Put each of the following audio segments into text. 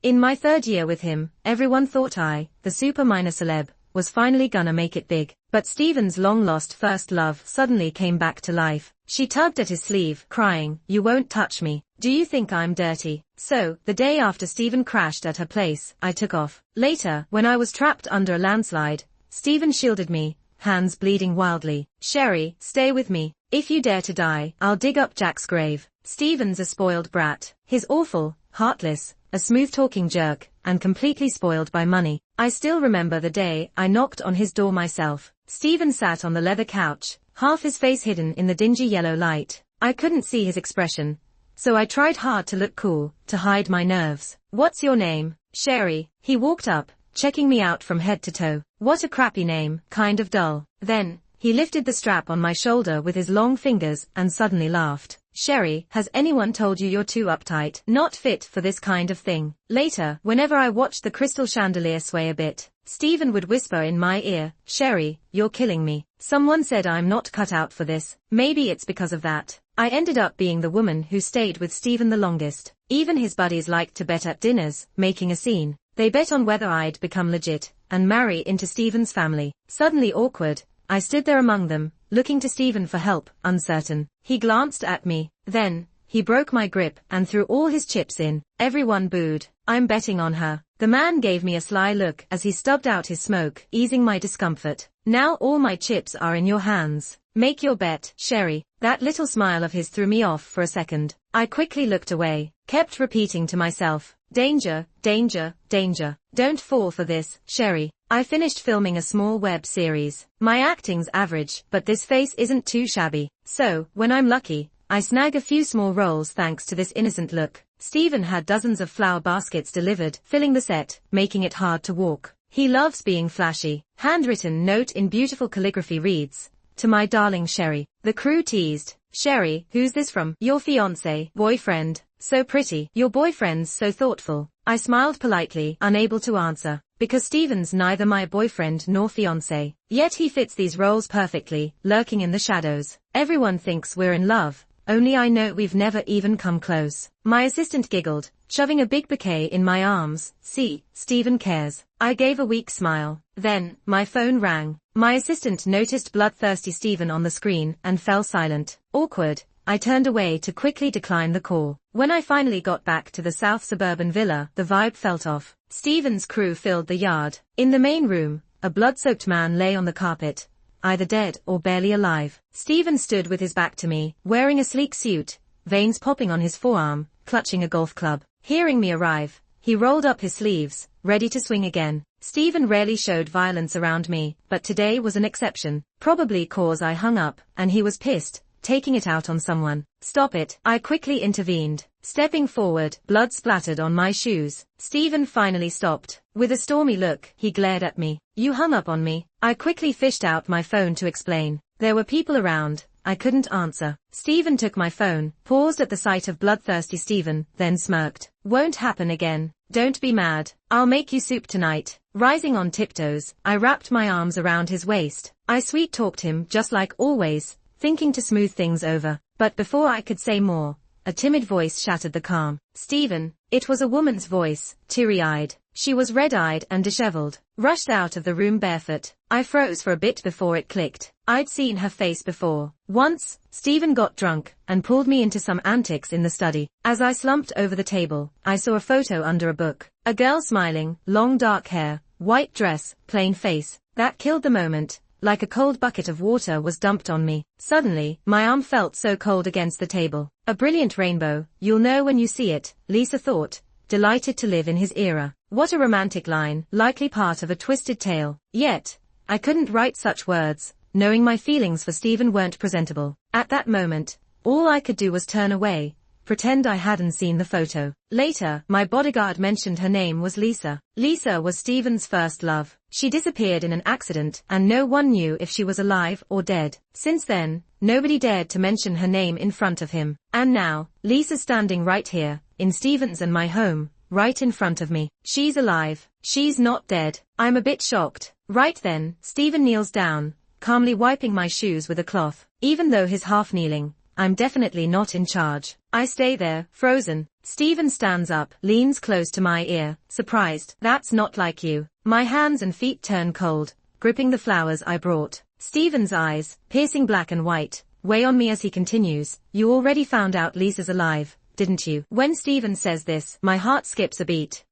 In my third year with him, everyone thought I, the super minor celeb, was finally gonna make it big. But Steven's long-lost first love suddenly came back to life. She tugged at his sleeve, crying, "You won't touch me. Do you think I'm dirty?" So, the day after Steven crashed at her place, I took off. Later, when I was trapped under a landslide, Steven shielded me, hands bleeding wildly. "Sherry, stay with me. If you dare to die, I'll dig up Jack's grave." Steven's a spoiled brat. He's awful, heartless, a smooth-talking jerk, and completely spoiled by money. I still remember the day I knocked on his door myself. Steven sat on the leather couch, half his face hidden in the dingy yellow light. I couldn't see his expression, so I tried hard to look cool, to hide my nerves. "What's your name?" "Sherry." He walked up, checking me out from head to toe. "What a crappy name, kind of dull." Then, he lifted the strap on my shoulder with his long fingers and suddenly laughed. "Sherry, has anyone told you you're too uptight? Not fit for this kind of thing?" Later, whenever I watched the crystal chandelier sway a bit, Steven would whisper in my ear, "Sherry, you're killing me. Someone said I'm not cut out for this." Maybe it's because of that. I ended up being the woman who stayed with Steven the longest. Even his buddies liked to bet at dinners, making a scene. They bet on whether I'd become legit and marry into Steven's family. Suddenly awkward, I stood there among them, looking to Steven for help, uncertain. He glanced at me. Then, he broke my grip and threw all his chips in. Everyone booed. "I'm betting on her." The man gave me a sly look as he stubbed out his smoke, easing my discomfort. "Now all my chips are in your hands. Make your bet, Sherry." That little smile of his threw me off for a second. I quickly looked away, kept repeating to myself, "Danger, danger, danger. Don't fall for this, Sherry." I finished filming a small web series. My acting's average, but this face isn't too shabby. So, when I'm lucky, I snag a few small roles thanks to this innocent look. Steven had dozens of flower baskets delivered, filling the set, making it hard to walk. He loves being flashy. Handwritten note in beautiful calligraphy reads, "To my darling Sherry." The crew teased, "Sherry, who's this from?" "Your fiancé, boyfriend. So pretty." "Your boyfriend's so thoughtful." I smiled politely, unable to answer, because Steven's neither my boyfriend nor fiancé. Yet he fits these roles perfectly, lurking in the shadows. Everyone thinks we're in love, only I know we've never even come close. My assistant giggled, shoving a big bouquet in my arms. "See, Steven cares." I gave a weak smile. Then, my phone rang. My assistant noticed bloodthirsty Steven on the screen and fell silent. Awkward, I turned away to quickly decline the call. When I finally got back to the south suburban villa, the vibe felt off. Steven's crew filled the yard. In the main room, a blood-soaked man lay on the carpet, either dead or barely alive. Steven stood with his back to me, wearing a sleek suit, veins popping on his forearm, clutching a golf club. Hearing me arrive, he rolled up his sleeves, ready to swing again. Steven rarely showed violence around me, but today was an exception. Probably cause I hung up, and he was pissed, taking it out on someone. "Stop it," I quickly intervened. Stepping forward, blood splattered on my shoes. Steven finally stopped. With a stormy look, he glared at me. "You hung up on me." I quickly fished out my phone to explain. There were people around. I couldn't answer. Steven took my phone, paused at the sight of bloodthirsty Steven, then smirked. "Won't happen again. Don't be mad. I'll make you soup tonight." Rising on tiptoes, I wrapped my arms around his waist. I sweet-talked him just like always, thinking to smooth things over. But before I could say more, a timid voice shattered the calm. "Steven." It was a woman's voice, teary-eyed. She was red-eyed and disheveled, rushed out of the room barefoot. I froze for a bit before it clicked. I'd seen her face before. Once, Steven got drunk and pulled me into some antics in the study. As I slumped over the table, I saw a photo under a book. A girl smiling, long dark hair, white dress, plain face. That killed the moment. Like a cold bucket of water was dumped on me. Suddenly, my arm felt so cold against the table. "A brilliant rainbow, you'll know when you see it," Lisa thought, delighted to live in his era. What a romantic line, likely part of a twisted tale. Yet, I couldn't write such words, knowing my feelings for Steven weren't presentable. At that moment, all I could do was turn away, pretend I hadn't seen the photo. Later, my bodyguard mentioned her name was Lisa. Lisa was Steven's first love. She disappeared in an accident, and no one knew if she was alive or dead. Since then, nobody dared to mention her name in front of him. And now, Lisa's standing right here, in Steven's and my home, right in front of me. She's alive. She's not dead. I'm a bit shocked. Right then, Steven kneels down, calmly wiping my shoes with a cloth. Even though he's half kneeling, I'm definitely not in charge. I stay there, frozen. Stephen stands up, leans close to my ear, surprised. That's not like you. My hands and feet turn cold, gripping the flowers I brought. Stephen's eyes, piercing black and white, weigh on me as he continues. You already found out Lisa's alive, didn't you? When Stephen says this, my heart skips a beat.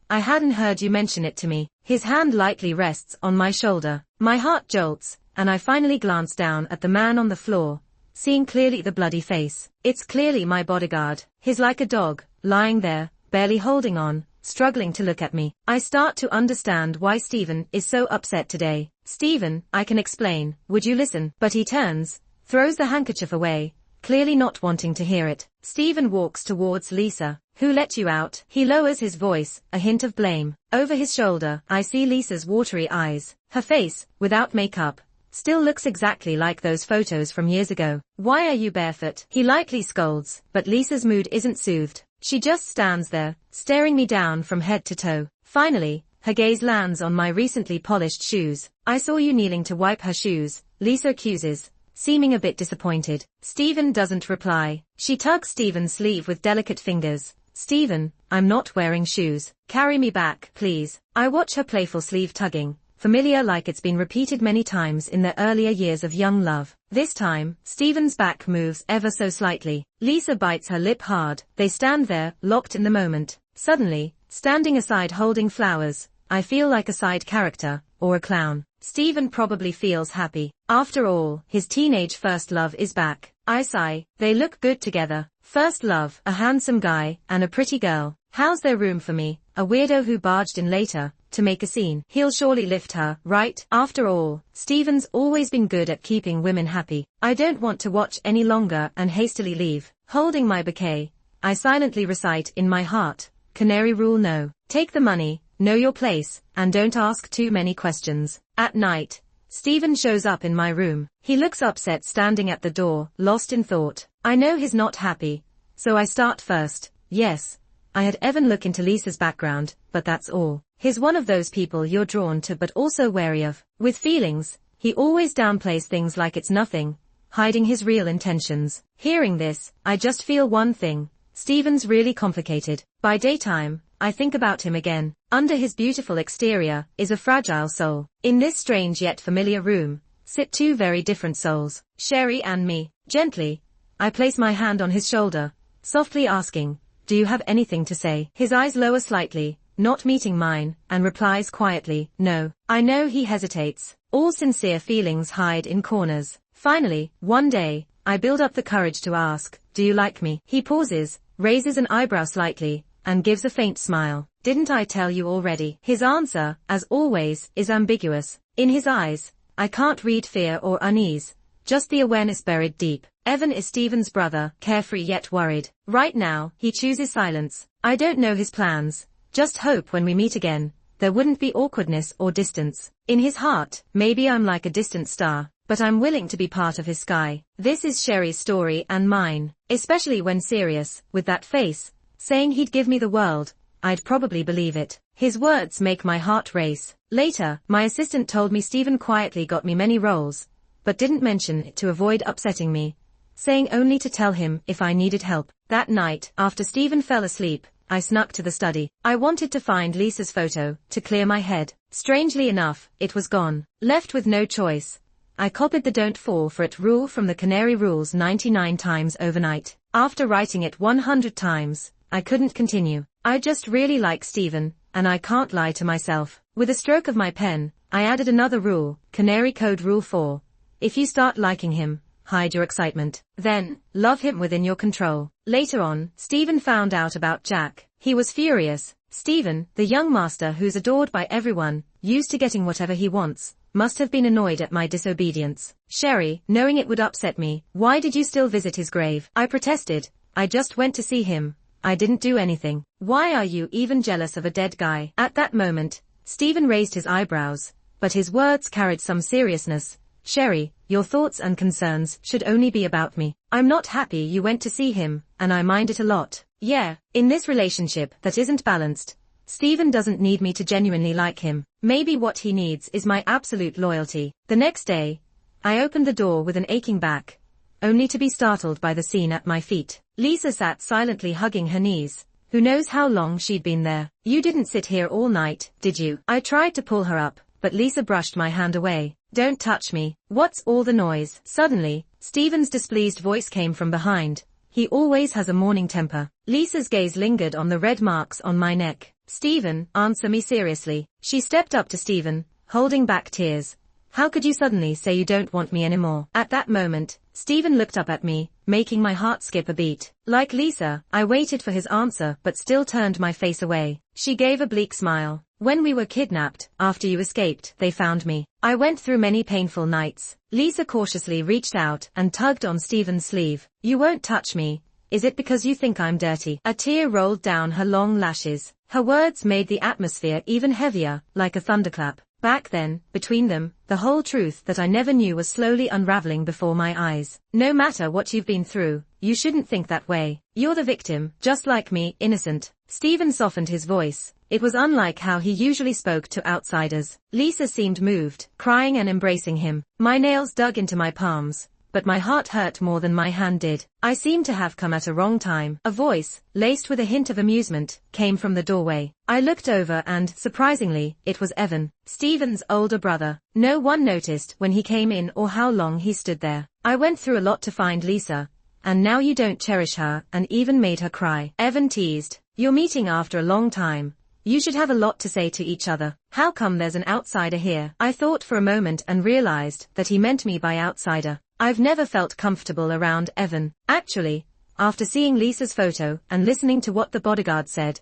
I hadn't heard you mention it to me. His hand lightly rests on my shoulder. My heart jolts, and I finally glance down at the man on the floor, seeing clearly the bloody face. It's clearly my bodyguard. He's like a dog, lying there, barely holding on, struggling to look at me. I start to understand why Stephen is so upset today. Stephen, I can explain. Would you listen? But he turns, throws the handkerchief away, clearly not wanting to hear it. Stephen walks towards Lisa. Who let you out? He lowers his voice, a hint of blame. Over his shoulder, I see Lisa's watery eyes. Her face, without makeup, still looks exactly like those photos from years ago. Why are you barefoot? He lightly scolds, but Lisa's mood isn't soothed. She just stands there, staring me down from head to toe. Finally, her gaze lands on my recently polished shoes. I saw you kneeling to wipe her shoes, Lisa accuses, seeming a bit disappointed. Stephen doesn't reply. She tugs Stephen's sleeve with delicate fingers. Stephen, I'm not wearing shoes. Carry me back, please. I watch her playful sleeve tugging, familiar like it's been repeated many times in their earlier years of young love. This time, Stephen's back moves ever so slightly. Lisa bites her lip hard. They stand there, locked in the moment. Suddenly, standing aside holding flowers, I feel like a side character, or a clown. Stephen probably feels happy. After all, his teenage first love is back. I sigh. They look good together. First love, a handsome guy, and a pretty girl. How's there room for me, a weirdo who barged in later, to make a scene? He'll surely lift her, right? After all, Stephen's always been good at keeping women happy. I don't want to watch any longer and hastily leave. Holding my bouquet, I silently recite in my heart, Canary Rule No. Take the money, know your place, and don't ask too many questions. At night, Stephen shows up in my room. He looks upset standing at the door, lost in thought. I know he's not happy, so I start first. Yes, I had Evan look into Lisa's background, but that's all. He's one of those people you're drawn to but also wary of. With feelings, he always downplays things like it's nothing, hiding his real intentions. Hearing this, I just feel one thing. Stephen's really complicated. By daytime, I think about him again. Under his beautiful exterior is a fragile soul. In this strange yet familiar room, sit two very different souls, Sherry and me. Gently, I place my hand on his shoulder, softly asking, do you have anything to say? His eyes lower slightly, not meeting mine, and replies quietly, no. I know he hesitates. All sincere feelings hide in corners. Finally, one day, I build up the courage to ask, do you like me? He pauses, raises an eyebrow slightly, and gives a faint smile. Didn't I tell you already? His answer, as always, is ambiguous. In his eyes, I can't read fear or unease, just the awareness buried deep. Evan is Stephen's brother, carefree yet worried. Right now, he chooses silence. I don't know his plans, just hope when we meet again, there wouldn't be awkwardness or distance. In his heart, maybe I'm like a distant star, but I'm willing to be part of his sky. This is Sherry's story and mine, especially when serious, with that face, saying he'd give me the world, I'd probably believe it. His words make my heart race. Later, my assistant told me Stephen quietly got me many roles, but didn't mention it to avoid upsetting me, saying only to tell him if I needed help. That night, after Stephen fell asleep, I snuck to the study. I wanted to find Lisa's photo, to clear my head. Strangely enough, it was gone. Left with no choice, I copied the don't fall for it rule from the Canary Rules 99 times overnight. After writing it 100 times, I couldn't continue. I just really like Stephen, and I can't lie to myself. With a stroke of my pen, I added another rule, Canary Code Rule 4. If you start liking him, hide your excitement. Then, love him within your control. Later on, Stephen found out about Jack. He was furious. Stephen, the young master who's adored by everyone, used to getting whatever he wants, must have been annoyed at my disobedience. Sherry, knowing it would upset me, why did you still visit his grave? I protested. I just went to see him. I didn't do anything. Why are you even jealous of a dead guy? At that moment, Stephen raised his eyebrows, but his words carried some seriousness. Sherry, your thoughts and concerns should only be about me. I'm not happy you went to see him, and I mind it a lot. Yeah, in this relationship that isn't balanced, Stephen doesn't need me to genuinely like him. Maybe what he needs is my absolute loyalty. The next day, I opened the door with an aching back, only to be startled by the scene at my feet. Lisa sat silently hugging her knees. Who knows how long she'd been there. You didn't sit here all night, did you? I tried to pull her up, but Lisa brushed my hand away. Don't touch me. What's all the noise? Suddenly, Stephen's displeased voice came from behind. He always has a morning temper. Lisa's gaze lingered on the red marks on my neck. Stephen, answer me seriously. She stepped up to Stephen, holding back tears. How could you suddenly say you don't want me anymore? At that moment, Stephen looked up at me, making my heart skip a beat. Like Lisa, I waited for his answer but still turned my face away. She gave a bleak smile. When we were kidnapped, after you escaped, they found me. I went through many painful nights. Lisa cautiously reached out and tugged on Stephen's sleeve. You won't touch me. Is it because you think I'm dirty? A tear rolled down her long lashes. Her words made the atmosphere even heavier, like a thunderclap. Back then, between them, the whole truth that I never knew was slowly unraveling before my eyes. No matter what you've been through, you shouldn't think that way. You're the victim, just like me, innocent. Stephen softened his voice. It was unlike how he usually spoke to outsiders. Lisa seemed moved, crying and embracing him. My nails dug into my palms, but my heart hurt more than my hand did. I seemed to have come at a wrong time. A voice, laced with a hint of amusement, came from the doorway. I looked over and, surprisingly, it was Evan, Stephen's older brother. No one noticed when he came in or how long he stood there. I went through a lot to find Lisa, and now you don't cherish her and even made her cry. Evan teased. You're meeting after a long time. You should have a lot to say to each other. How come there's an outsider here? I thought for a moment and realized that he meant me by outsider. I've never felt comfortable around Evan. Actually, after seeing Lisa's photo and listening to what the bodyguard said,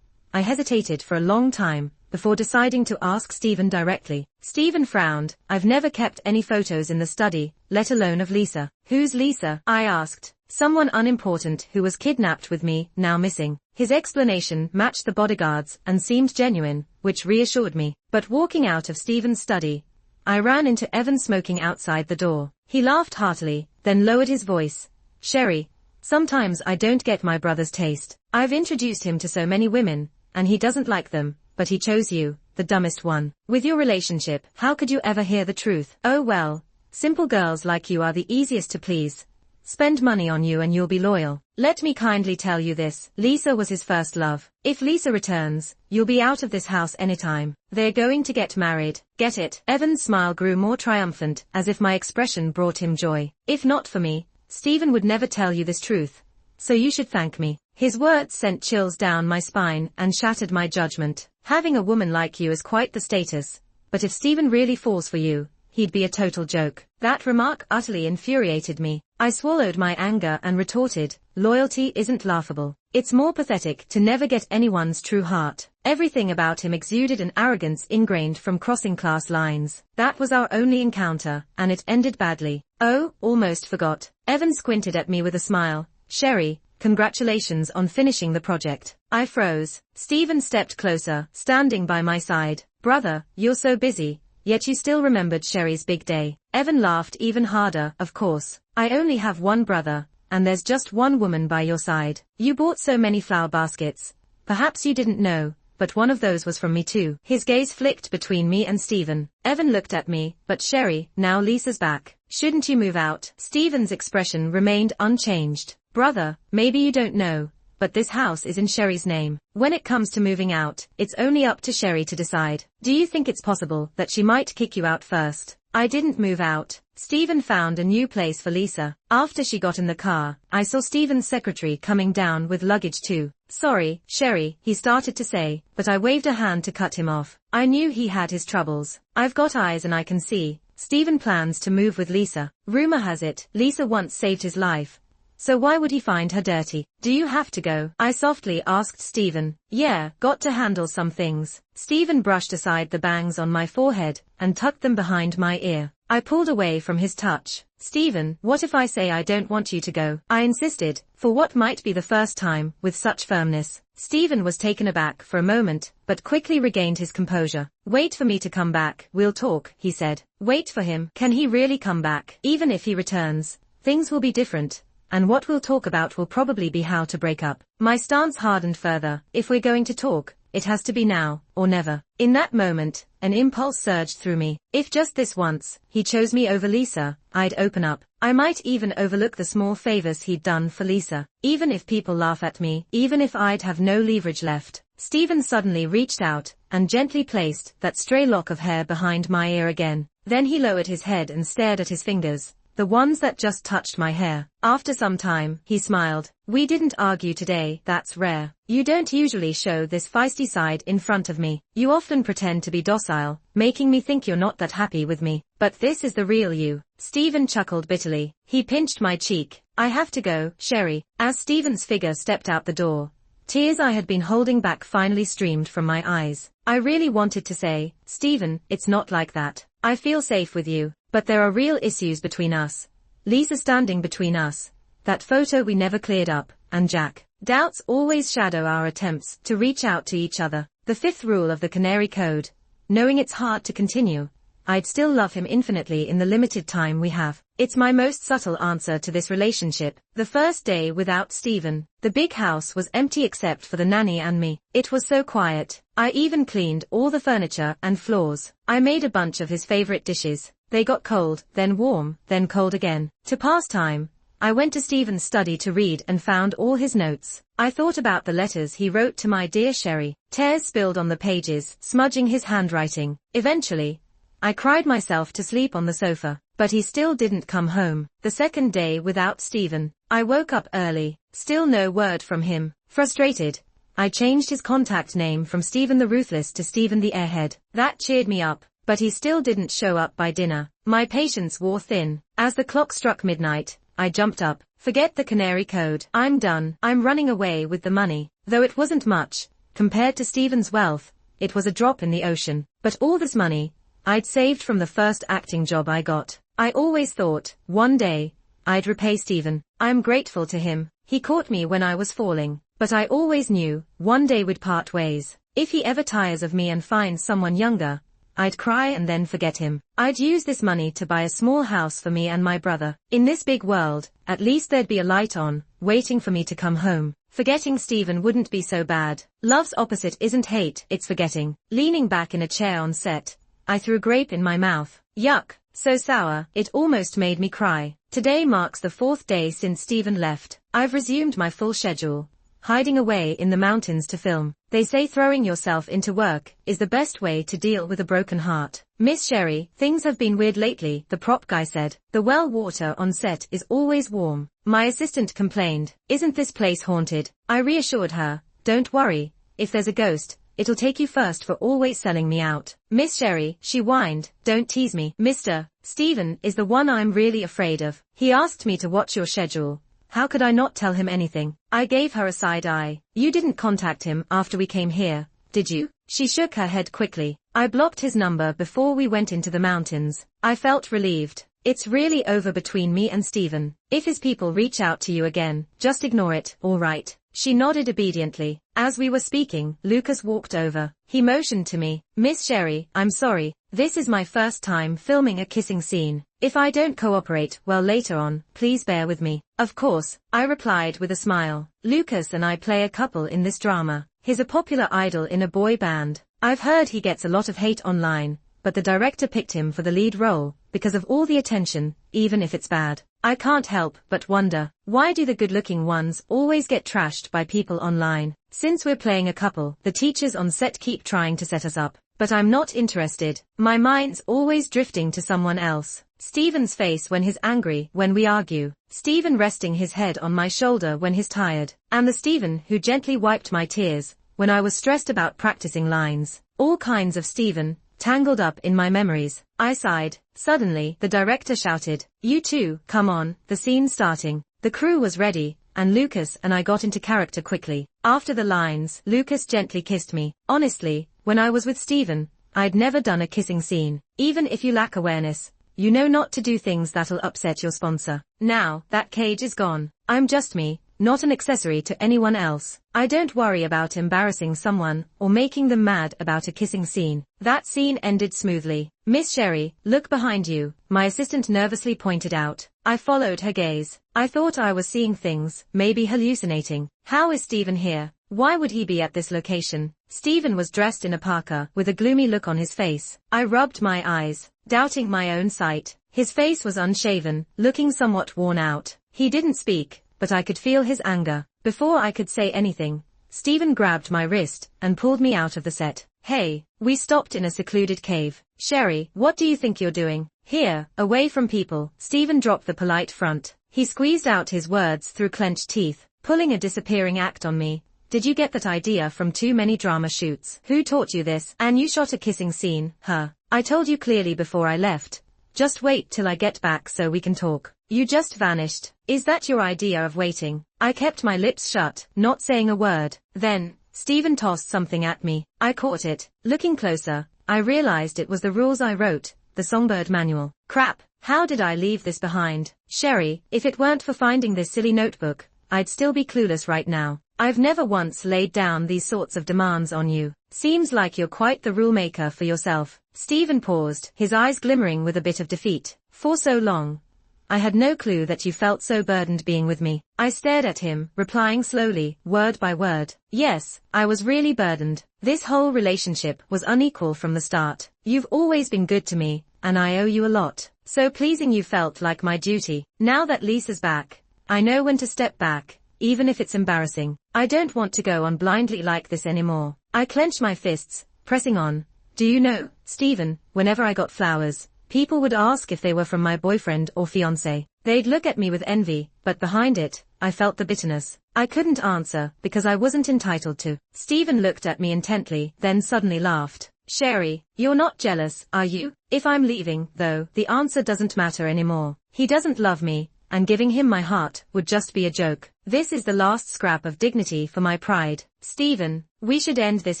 I hesitated for a long time before deciding to ask Stephen directly. Stephen frowned. I've never kept any photos in the study, let alone of Lisa. Who's Lisa? I asked. Someone unimportant who was kidnapped with me, now missing. His explanation matched the bodyguard's and seemed genuine, which reassured me. But walking out of Stephen's study, I ran into Evan smoking outside the door. He laughed heartily, then lowered his voice. Sherry, sometimes I don't get my brother's taste. I've introduced him to so many women, and he doesn't like them, but he chose you, the dumbest one. With your relationship, how could you ever hear the truth? Oh well, simple girls like you are the easiest to please. Spend money on you and you'll be loyal. Let me kindly tell you this, Lisa was his first love. If Lisa returns, you'll be out of this house anytime. They're going to get married. Get it? Evan's smile grew more triumphant, as if my expression brought him joy. If not for me, Stephen would never tell you this truth. So you should thank me. His words sent chills down my spine and shattered my judgment. Having a woman like you is quite the status. But if Stephen really falls for you, he'd be a total joke. That remark utterly infuriated me. I swallowed my anger and retorted, loyalty isn't laughable. It's more pathetic to never get anyone's true heart. Everything about him exuded an arrogance ingrained from crossing class lines. That was our only encounter, and it ended badly. Oh, almost forgot. Evan squinted at me with a smile. Sherry, congratulations on finishing the project. I froze. Stephen stepped closer, standing by my side. Brother, you're so busy. Yet you still remembered Sherry's big day. Evan laughed even harder, of course. I only have one brother, and there's just one woman by your side. You bought so many flower baskets. Perhaps you didn't know, but one of those was from me too. His gaze flicked between me and Stephen. Evan looked at me, but Sherry, now Lisa's back. Shouldn't you move out? Stephen's expression remained unchanged. Brother, maybe you don't know, but this house is in Sherry's name. When it comes to moving out, it's only up to Sherry to decide. Do you think it's possible that she might kick you out first? I didn't move out. Stephen found a new place for Lisa. After she got in the car, I saw Stephen's secretary coming down with luggage too. Sorry, Sherry, he started to say, but I waved a hand to cut him off. I knew he had his troubles. I've got eyes and I can see. Stephen plans to move with Lisa. Rumor has it, Lisa once saved his life. So why would he find her dirty? Do you have to go? I softly asked Stephen. Yeah, got to handle some things. Stephen brushed aside the bangs on my forehead and tucked them behind my ear. I pulled away from his touch. Stephen, what if I say I don't want you to go? I insisted, for what might be the first time, with such firmness. Stephen was taken aback for a moment, but quickly regained his composure. Wait for me to come back, we'll talk, he said. Wait for him? Can he really come back? Even if he returns, things will be different. And what we'll talk about will probably be how to break up. My stance hardened further. If we're going to talk, it has to be now, or never. In that moment, an impulse surged through me. If just this once, he chose me over Lisa, I'd open up. I might even overlook the small favors he'd done for Lisa. Even if people laugh at me, even if I'd have no leverage left. Stephen suddenly reached out and gently placed that stray lock of hair behind my ear again. Then he lowered his head and stared at his fingers, the ones that just touched my hair. After some time, he smiled. We didn't argue today, that's rare. You don't usually show this feisty side in front of me. You often pretend to be docile, making me think you're not that happy with me. But this is the real you. Stephen chuckled bitterly. He pinched my cheek. I have to go, Sherry. As Stephen's figure stepped out the door, tears I had been holding back finally streamed from my eyes. I really wanted to say, Stephen, it's not like that. I feel safe with you, but there are real issues between us. Lisa standing between us, that photo we never cleared up, and Jack. Doubts always shadow our attempts to reach out to each other. The fifth rule of the Canary Code. Knowing it's hard to continue, I'd still love him infinitely in the limited time we have. It's my most subtle answer to this relationship. The first day without Stephen, the big house was empty except for the nanny and me. It was so quiet. I even cleaned all the furniture and floors. I made a bunch of his favorite dishes. They got cold, then warm, then cold again. To pass time, I went to Stephen's study to read and found all his notes. I thought about the letters he wrote to my dear Sherry. Tears spilled on the pages, smudging his handwriting. Eventually, I cried myself to sleep on the sofa, but he still didn't come home. The second day without Stephen, I woke up early, still no word from him. Frustrated, I changed his contact name from Stephen the Ruthless to Stephen the Airhead. That cheered me up, but he still didn't show up by dinner. My patience wore thin. As the clock struck midnight, I jumped up. Forget the Canary Code. I'm done. I'm running away with the money. Though it wasn't much, compared to Stephen's wealth, it was a drop in the ocean. But all this money, I'd saved from the first acting job I got. I always thought, one day, I'd repay Stephen. I'm grateful to him. He caught me when I was falling. But I always knew, one day we'd part ways. If he ever tires of me and finds someone younger, I'd cry and then forget him. I'd use this money to buy a small house for me and my brother. In this big world, at least there'd be a light on, waiting for me to come home. Forgetting Stephen wouldn't be so bad. Love's opposite isn't hate, it's forgetting. Leaning back in a chair on set, I threw a grape in my mouth. Yuck, so sour, it almost made me cry. Today marks the fourth day since Stephen left. I've resumed my full schedule, hiding away in the mountains to film. They say throwing yourself into work is the best way to deal with a broken heart. Miss Sherry, things have been weird lately, the prop guy said. The well water on set is always warm. My assistant complained, isn't this place haunted? I reassured her, don't worry, if there's a ghost, it'll take you first for always selling me out. Miss Sherry, she whined, don't tease me. Mr. Stephen is the one I'm really afraid of. He asked me to watch your schedule. How could I not tell him anything? I gave her a side eye. You didn't contact him after we came here, did you? She shook her head quickly. I blocked his number before we went into the mountains. I felt relieved. It's really over between me and Stephen. If his people reach out to you again, just ignore it, all right? She nodded obediently. As we were speaking, Lucas walked over. He motioned to me. Miss Sherry, I'm sorry. This is my first time filming a kissing scene. If I don't cooperate well later on, please bear with me. Of course, I replied with a smile. Lucas and I play a couple in this drama. He's a popular idol in a boy band. I've heard he gets a lot of hate online, but the director picked him for the lead role because of all the attention, even if it's bad. I can't help but wonder, why do the good-looking ones always get trashed by people online? Since we're playing a couple, the teachers on set keep trying to set us up, but I'm not interested. My mind's always drifting to someone else. Stephen's face when he's angry, when we argue. Stephen resting his head on my shoulder when he's tired. And the Stephen who gently wiped my tears when I was stressed about practicing lines. All kinds of Stephen, tangled up in my memories. I sighed. Suddenly, the director shouted, you two, come on, the scene's starting. The crew was ready, and Lucas and I got into character quickly. After the lines, Lucas gently kissed me. Honestly, when I was with Stephen, I'd never done a kissing scene. Even if you lack awareness, you know not to do things that'll upset your sponsor. Now, that cage is gone. I'm just me, not an accessory to anyone else. I don't worry about embarrassing someone or making them mad about a kissing scene. That scene ended smoothly. Miss Sherry, look behind you, my assistant nervously pointed out. I followed her gaze. I thought I was seeing things, maybe hallucinating. How is Stephen here? Why would he be at this location? Stephen was dressed in a parka with a gloomy look on his face. I rubbed my eyes, doubting my own sight. His face was unshaven, looking somewhat worn out. He didn't speak, but I could feel his anger. Before I could say anything, Stephen grabbed my wrist and pulled me out of the set. Hey, we stopped in a secluded cave. Sherry, what do you think you're doing? Here, away from people. Stephen dropped the polite front. He squeezed out his words through clenched teeth, pulling a disappearing act on me. Did you get that idea from too many drama shoots? Who taught you this? And you shot a kissing scene, huh? I told you clearly before I left. Just wait till I get back so we can talk. You just vanished. Is that your idea of waiting? I kept my lips shut, not saying a word. Then, Stephen tossed something at me. I caught it. Looking closer, I realized it was the rules I wrote, the Songbird Manual. Crap, how did I leave this behind? Sherry, if it weren't for finding this silly notebook, I'd still be clueless right now. I've never once laid down these sorts of demands on you. Seems like you're quite the rule maker for yourself. Stephen paused, his eyes glimmering with a bit of defeat. For so long, I had no clue that you felt so burdened being with me. I stared at him, replying slowly, word by word. Yes, I was really burdened. This whole relationship was unequal from the start. You've always been good to me, and I owe you a lot. So pleasing you felt like my duty. Now that Lisa's back, I know when to step back, even if it's embarrassing. I don't want to go on blindly like this anymore. I clenched my fists, pressing on. Do you know, Stephen, whenever I got flowers, people would ask if they were from my boyfriend or fiancé. They'd look at me with envy, but behind it, I felt the bitterness. I couldn't answer, because I wasn't entitled to. Stephen looked at me intently, then suddenly laughed. Sherry, you're not jealous, are you? If I'm leaving, though, the answer doesn't matter anymore. He doesn't love me, and giving him my heart would just be a joke. This is the last scrap of dignity for my pride. Stephen, we should end this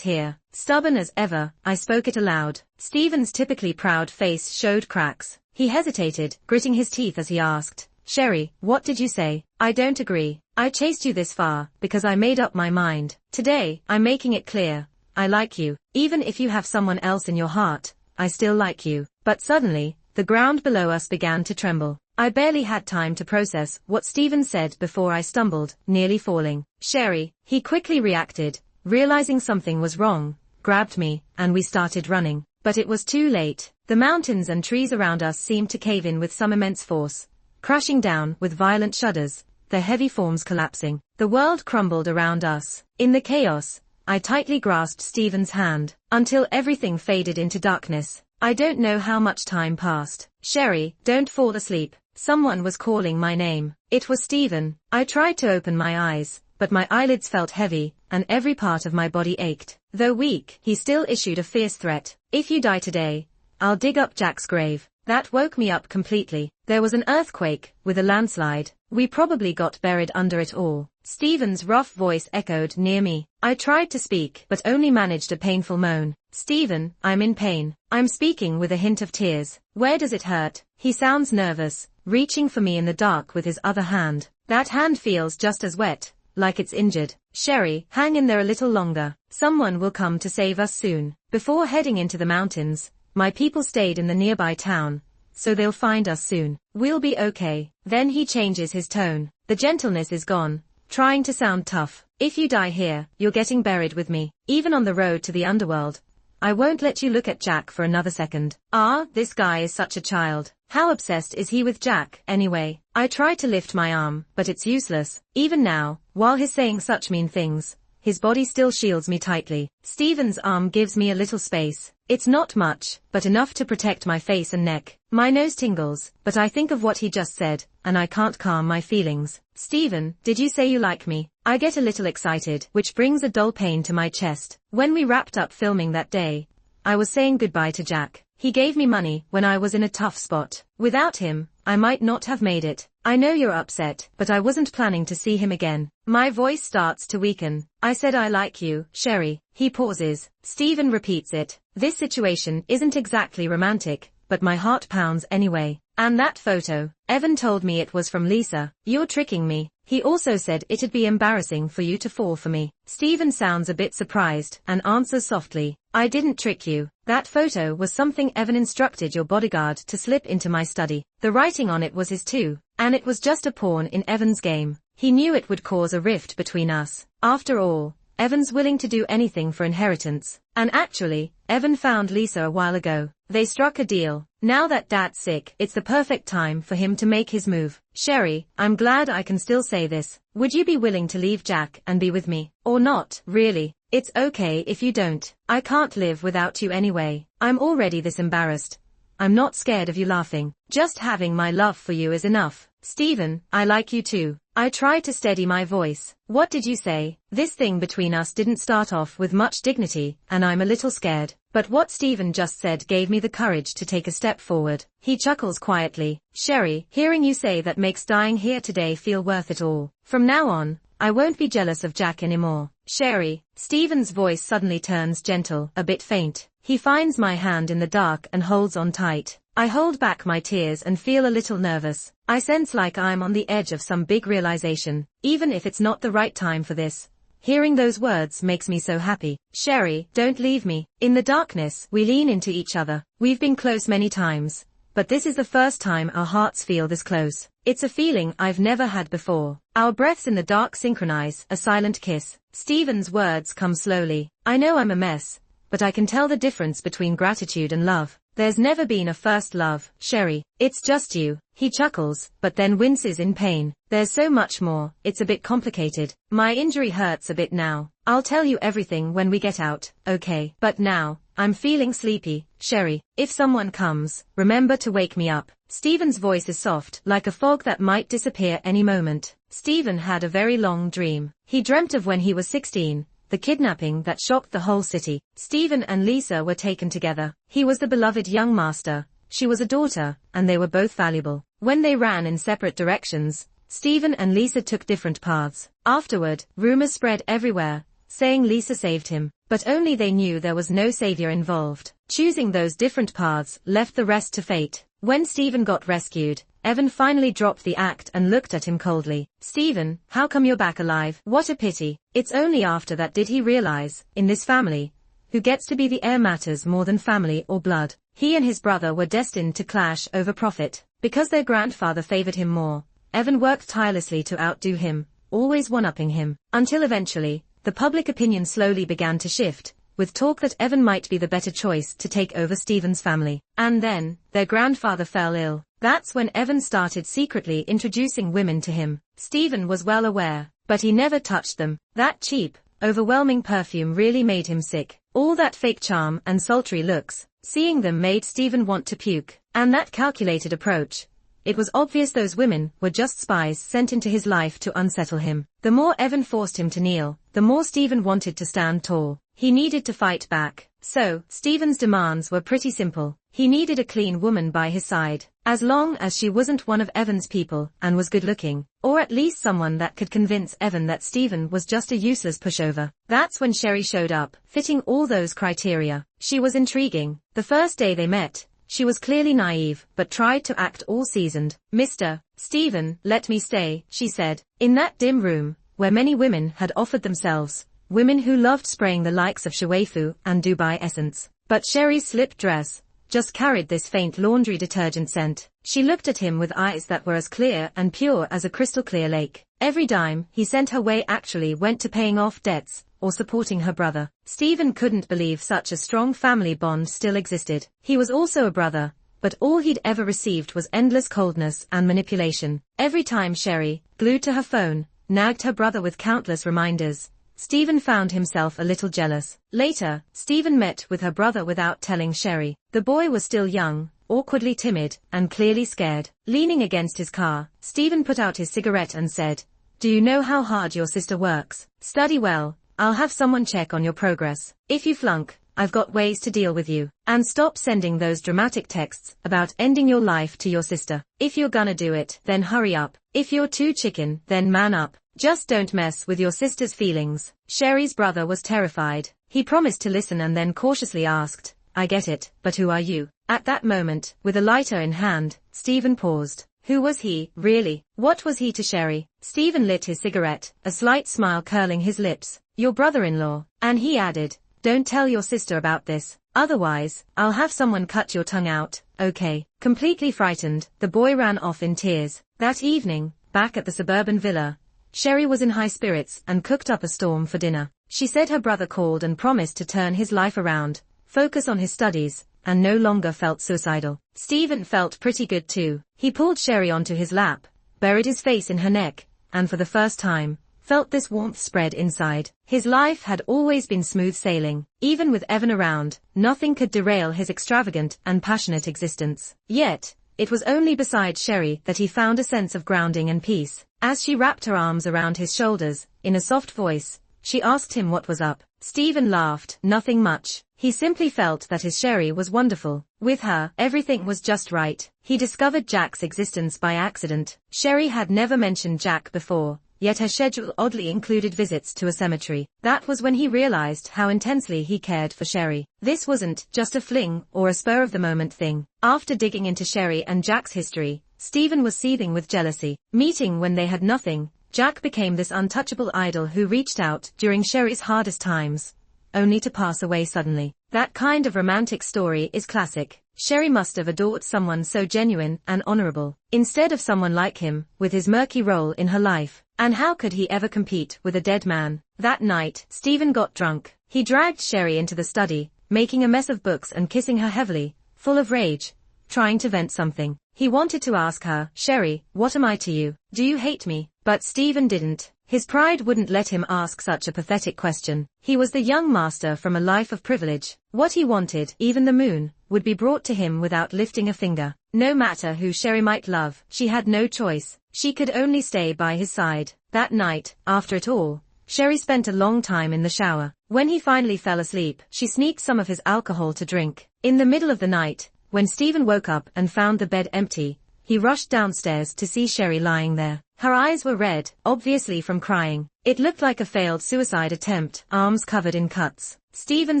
here. Stubborn as ever, I spoke it aloud. Stephen's typically proud face showed cracks. He hesitated, gritting his teeth as he asked, Sherry, what did you say? I don't agree. I chased you this far, because I made up my mind. Today, I'm making it clear. I like you. Even if you have someone else in your heart, I still like you. But suddenly, the ground below us began to tremble. I barely had time to process what Stephen said before I stumbled, nearly falling. Sherry, he quickly reacted, realizing something was wrong, grabbed me, and we started running. But it was too late. The mountains and trees around us seemed to cave in with some immense force, crashing down with violent shudders, their heavy forms collapsing. The world crumbled around us. In the chaos, I tightly grasped Stephen's hand, until everything faded into darkness. I don't know how much time passed. Sherry, don't fall asleep. Someone was calling my name. It was Stephen. I tried to open my eyes, but my eyelids felt heavy, and every part of my body ached. Though weak, he still issued a fierce threat. If you die today, I'll dig up Jack's grave. That woke me up completely. There was an earthquake, with a landslide. We probably got buried under it all. Stephen's rough voice echoed near me. I tried to speak, but only managed a painful moan. Stephen, I'm in pain. I'm speaking with a hint of tears. Where does it hurt? He sounds nervous, reaching for me in the dark with his other hand. That hand feels just as wet, like it's injured. Sherry, hang in there a little longer. Someone will come to save us soon. Before heading into the mountains, my people stayed in the nearby town, so they'll find us soon. We'll be okay. Then he changes his tone. The gentleness is gone, trying to sound tough. If you die here, you're getting buried with me. Even on the road to the underworld, I won't let you look at Jack for another second. Ah, this guy is such a child. How obsessed is he with Jack, anyway? I try to lift my arm, but it's useless. Even now, while he's saying such mean things, his body still shields me tightly. Stephen's arm gives me a little space. It's not much, but enough to protect my face and neck. My nose tingles, but I think of what he just said, and I can't calm my feelings. Stephen, did you say you like me? I get a little excited, which brings a dull pain to my chest. When we wrapped up filming that day, I was saying goodbye to Jack. He gave me money when I was in a tough spot. Without him, I might not have made it. I know you're upset, but I wasn't planning to see him again. My voice starts to weaken. I said I like you, Sherry. He pauses. Stephen repeats it. This situation isn't exactly romantic, but my heart pounds anyway. And that photo, Evan told me it was from Lisa. You're tricking me. He also said it'd be embarrassing for you to fall for me. Stephen sounds a bit surprised and answers softly. I didn't trick you. That photo was something Evan instructed your bodyguard to slip into my study. The writing on it was his too, and it was just a pawn in Evan's game. He knew it would cause a rift between us. After all, Evan's willing to do anything for inheritance. And actually, Evan found Lisa a while ago. They struck a deal. Now that Dad's sick, it's the perfect time for him to make his move. Sherry, I'm glad I can still say this. Would you be willing to leave Jack and be with me? Or not, really? It's okay if you don't. I can't live without you anyway. I'm already this embarrassed. I'm not scared of you laughing. Just having my love for you is enough. Stephen, I like you too. I tried to steady my voice. What did you say? This thing between us didn't start off with much dignity, and I'm a little scared. But what Stephen just said gave me the courage to take a step forward. He chuckles quietly. Sherry, hearing you say that makes dying here today feel worth it all. From now on, I won't be jealous of Jack anymore. Sherry, Stephen's voice suddenly turns gentle, a bit faint. He finds my hand in the dark and holds on tight. I hold back my tears and feel a little nervous. I sense like I'm on the edge of some big realization, even if it's not the right time for this. Hearing those words makes me so happy. Sherry, don't leave me. In the darkness, we lean into each other. We've been close many times, but this is the first time our hearts feel this close. It's a feeling I've never had before. Our breaths in the dark synchronize, a silent kiss. Stephen's words come slowly. I know I'm a mess, but I can tell the difference between gratitude and love. There's never been a first love, Sherry. It's just you. He chuckles, but then winces in pain. There's so much more. It's a bit complicated. My injury hurts a bit now. I'll tell you everything when we get out, okay? But now, I'm feeling sleepy. Sherry, if someone comes, remember to wake me up. Stephen's voice is soft, like a fog that might disappear any moment. Stephen had a very long dream. He dreamt of when he was 16. The kidnapping that shocked the whole city. Stephen and Lisa were taken together. He was the beloved young master. She was a daughter, and they were both valuable. When they ran in separate directions, Stephen and Lisa took different paths. Afterward, rumors spread everywhere, saying Lisa saved him. But only they knew there was no savior involved. Choosing those different paths left the rest to fate. When Stephen got rescued, Evan finally dropped the act and looked at him coldly. Stephen, how come you're back alive? What a pity. It's only after that did he realize, in this family, who gets to be the heir matters more than family or blood. He and his brother were destined to clash over profit. Because their grandfather favored him more, Evan worked tirelessly to outdo him, always one-upping him, until eventually, the public opinion slowly began to shift, with talk that Evan might be the better choice to take over Stephen's family. And then, their grandfather fell ill. That's when Evan started secretly introducing women to him. Stephen was well aware, but he never touched them. That cheap, overwhelming perfume really made him sick. All that fake charm and sultry looks, seeing them made Stephen want to puke. And that calculated approach. It was obvious those women were just spies sent into his life to unsettle him. The more Evan forced him to kneel, the more Stephen wanted to stand tall. He needed to fight back. So, Stephen's demands were pretty simple. He needed a clean woman by his side, as long as she wasn't one of Evan's people and was good-looking, or at least someone that could convince Evan that Stephen was just a useless pushover. That's when Sherry showed up, fitting all those criteria. She was intriguing. The first day they met, she was clearly naive, but tried to act all seasoned. Mr. Stephen, let me stay, she said. In that dim room, where many women had offered themselves, women who loved spraying the likes of Shuefu and Dubai Essence. But Sherry's slip dress just carried this faint laundry detergent scent. She looked at him with eyes that were as clear and pure as a crystal-clear lake. Every dime he sent her way actually went to paying off debts or supporting her brother. Stephen couldn't believe such a strong family bond still existed. He was also a brother, but all he'd ever received was endless coldness and manipulation. Every time Sherry, glued to her phone, nagged her brother with countless reminders, Stephen found himself a little jealous. Later, Stephen met with her brother without telling Sherry. The boy was still young, awkwardly timid, and clearly scared. Leaning against his car, Stephen put out his cigarette and said, "Do you know how hard your sister works? Study well. I'll have someone check on your progress. If you flunk, I've got ways to deal with you. And stop sending those dramatic texts about ending your life to your sister. If you're gonna do it, then hurry up. If you're too chicken, then man up. Just don't mess with your sister's feelings." Sherry's brother was terrified. He promised to listen and then cautiously asked, "I get it, but who are you?" At that moment, with a lighter in hand, Stephen paused. Who was he, really? What was he to Sherry? Stephen lit his cigarette, a slight smile curling his lips. "Your brother-in-law." And he added, "Don't tell your sister about this. Otherwise, I'll have someone cut your tongue out, okay?" Completely frightened, the boy ran off in tears. That evening, back at the suburban villa, Sherry was in high spirits and cooked up a storm for dinner. She said her brother called and promised to turn his life around, focus on his studies, and no longer felt suicidal. Stephen felt pretty good too. He pulled Sherry onto his lap, buried his face in her neck, and for the first time, felt this warmth spread inside. His life had always been smooth sailing. Even with Evan around, nothing could derail his extravagant and passionate existence. Yet, it was only beside Sherry that he found a sense of grounding and peace. As she wrapped her arms around his shoulders, in a soft voice, she asked him what was up. Stephen laughed. Nothing much. He simply felt that his Sherry was wonderful. With her, everything was just right. He discovered Jack's existence by accident. Sherry had never mentioned Jack before, yet her schedule oddly included visits to a cemetery. That was when he realized how intensely he cared for Sherry. This wasn't just a fling or a spur-of-the-moment thing. After digging into Sherry and Jack's history, Stephen was seething with jealousy. Meeting when they had nothing, Jack became this untouchable idol who reached out during Sherry's hardest times, only to pass away suddenly. That kind of romantic story is classic. Sherry must have adored someone so genuine and honorable, instead of someone like him, with his murky role in her life. And how could he ever compete with a dead man? That night, Stephen got drunk. He dragged Sherry into the study, making a mess of books and kissing her heavily, full of rage, trying to vent something. He wanted to ask her, "Sherry, what am I to you? Do you hate me?" But Stephen didn't. His pride wouldn't let him ask such a pathetic question. He was the young master from a life of privilege. What he wanted, even the moon, would be brought to him without lifting a finger. No matter who Sherry might love, she had no choice. She could only stay by his side. That night, after it all, Sherry spent a long time in the shower. When he finally fell asleep, she sneaked some of his alcohol to drink. In the middle of the night, when Stephen woke up and found the bed empty, he rushed downstairs to see Sherry lying there. Her eyes were red, obviously from crying. It looked like a failed suicide attempt, arms covered in cuts. Stephen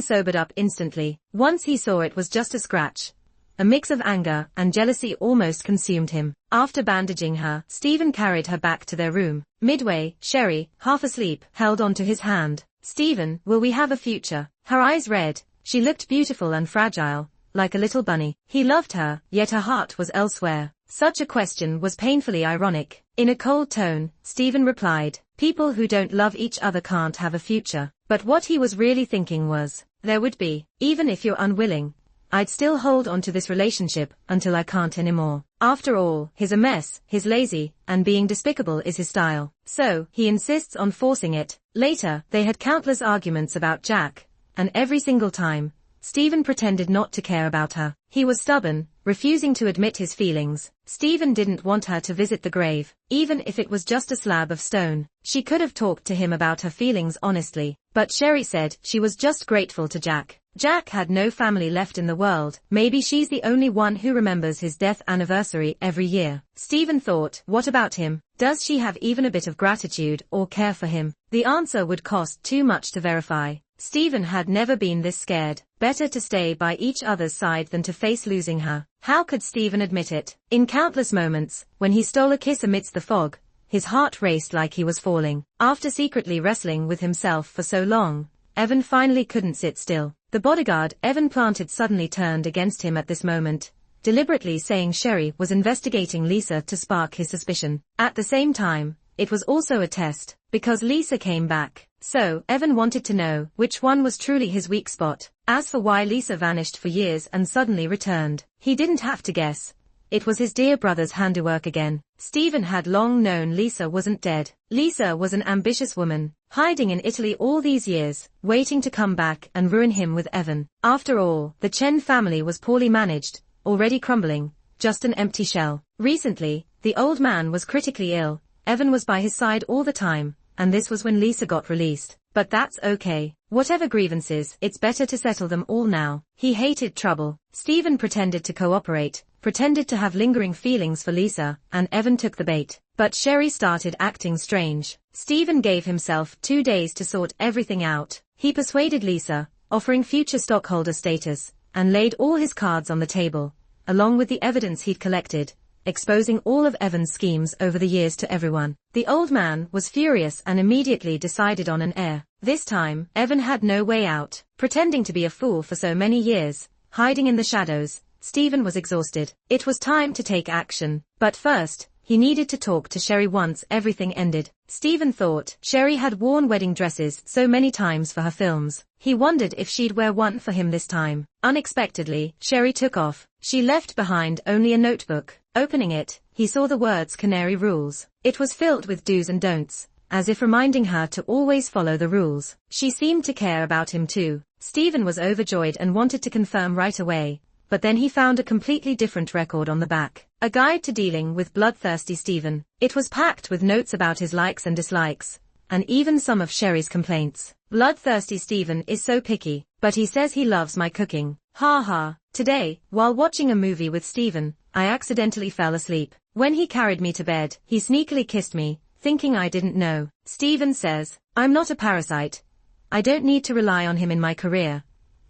sobered up instantly. Once he saw it was just a scratch. A mix of anger and jealousy almost consumed him. After bandaging her, Stephen carried her back to their room. Midway, Sherry, half asleep, held onto his hand. "Stephen, will we have a future?" Her eyes red. She looked beautiful and fragile, like a little bunny. He loved her, yet her heart was elsewhere. Such a question was painfully ironic. In a cold tone, Stephen replied, "People who don't love each other can't have a future." But what he was really thinking was, there would be. Even if you're unwilling, I'd still hold on to this relationship until I can't anymore. After all, he's a mess, he's lazy, and being despicable is his style. So, he insists on forcing it. Later, they had countless arguments about Jack, and every single time, Stephen pretended not to care about her. He was stubborn, refusing to admit his feelings. Stephen didn't want her to visit the grave, even if it was just a slab of stone. She could have talked to him about her feelings honestly, but Sherry said she was just grateful to Jack. Jack had no family left in the world. Maybe she's the only one who remembers his death anniversary every year. Stephen thought, what about him? Does she have even a bit of gratitude or care for him? The answer would cost too much to verify. Stephen had never been this scared. Better to stay by each other's side than to face losing her. How could Stephen admit it? In countless moments, when he stole a kiss amidst the fog, his heart raced like he was falling. After secretly wrestling with himself for so long, Evan finally couldn't sit still. The bodyguard Evan planted suddenly turned against him at this moment, deliberately saying Sherry was investigating Lisa to spark his suspicion. At the same time, it was also a test, because Lisa came back. So, Evan wanted to know which one was truly his weak spot. As for why Lisa vanished for years and suddenly returned, he didn't have to guess. It was his dear brother's handiwork again. Stephen had long known Lisa wasn't dead. Lisa was an ambitious woman, hiding in Italy all these years, waiting to come back and ruin him with Evan. After all, the Chen family was poorly managed, already crumbling, just an empty shell. Recently, the old man was critically ill. Evan was by his side all the time, and this was when Lisa got released. But that's okay. Whatever grievances, it's better to settle them all now. He hated trouble. Stephen pretended to cooperate, pretended to have lingering feelings for Lisa, and Evan took the bait. But Sherry started acting strange. Stephen gave himself 2 days to sort everything out. He persuaded Lisa, offering future stockholder status, and laid all his cards on the table, along with the evidence he'd collected, exposing all of Evan's schemes over the years to everyone. The old man was furious and immediately decided on an heir. This time, Evan had no way out. Pretending to be a fool for so many years, hiding in the shadows, Stephen was exhausted. It was time to take action. But first, he needed to talk to Sherry once everything ended. Stephen thought Sherry had worn wedding dresses so many times for her films. He wondered if she'd wear one for him this time. Unexpectedly, Sherry took off. She left behind only a notebook. Opening it, he saw the words Canary Rules. It was filled with do's and don'ts, as if reminding her to always follow the rules. She seemed to care about him too. Stephen was overjoyed and wanted to confirm right away, but then he found a completely different record on the back. A guide to dealing with bloodthirsty Stephen. It was packed with notes about his likes and dislikes, and even some of Sherry's complaints. Bloodthirsty Stephen is so picky, but he says he loves my cooking. Ha ha. Today, while watching a movie with Stephen, I accidentally fell asleep. When he carried me to bed, he sneakily kissed me, thinking I didn't know. Stephen says, I'm not a parasite. I don't need to rely on him in my career.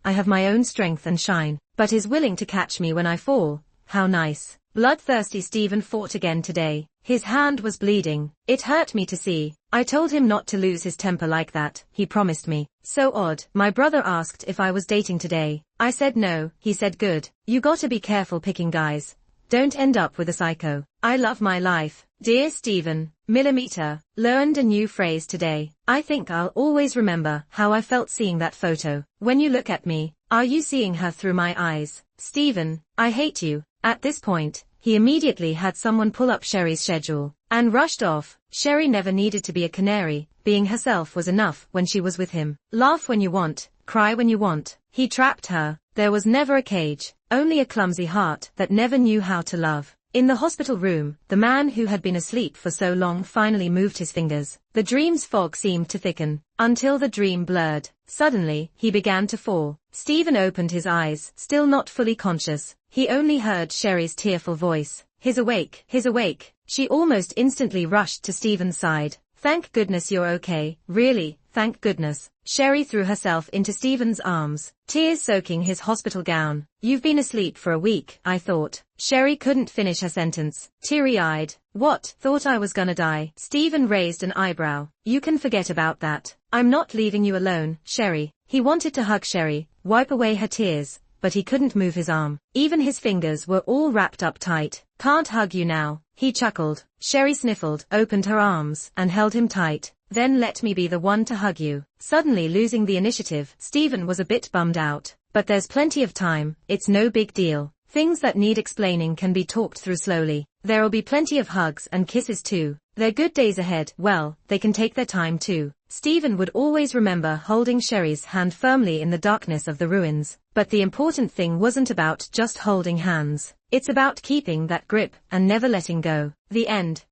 I have my own strength and shine, but is willing to catch me when I fall. How nice. Bloodthirsty Stephen fought again today. His hand was bleeding. It hurt me to see. I told him not to lose his temper like that. He promised me. So odd. My brother asked if I was dating today. I said no. He said good. You gotta be careful picking guys. Don't end up with a psycho. I love my life. Dear Stephen, millimeter, learned a new phrase today. I think I'll always remember how I felt seeing that photo. When you look at me, are you seeing her through my eyes? Stephen, I hate you. At this point, he immediately had someone pull up Sherry's schedule and rushed off. Sherry never needed to be a canary. Being herself was enough when she was with him. Laugh when you want, cry when you want. He trapped her. There was never a cage, only a clumsy heart that never knew how to love. In the hospital room, the man who had been asleep for so long finally moved his fingers. The dream's fog seemed to thicken, until the dream blurred. Suddenly, he began to fall. Stephen opened his eyes, still not fully conscious. He only heard Sherry's tearful voice. He's awake. He's awake. She almost instantly rushed to Stephen's side. Thank goodness you're okay. Really, thank goodness. Sherry threw herself into Stephen's arms, tears soaking his hospital gown. You've been asleep for a week, I thought. Sherry couldn't finish her sentence. Teary-eyed. What? Thought I was gonna die. Stephen raised an eyebrow. You can forget about that. I'm not leaving you alone, Sherry. He wanted to hug Sherry, wipe away her tears, but he couldn't move his arm. Even his fingers were all wrapped up tight. Can't hug you now, he chuckled. Sherry sniffled, opened her arms, and held him tight. Then let me be the one to hug you. Suddenly losing the initiative, Stephen was a bit bummed out. But there's plenty of time, it's no big deal. Things that need explaining can be talked through slowly. There'll be plenty of hugs and kisses too. They're good days ahead. Well, they can take their time too. Stephen would always remember holding Sherry's hand firmly in the darkness of the ruins. But the important thing wasn't about just holding hands. It's about keeping that grip and never letting go. The end.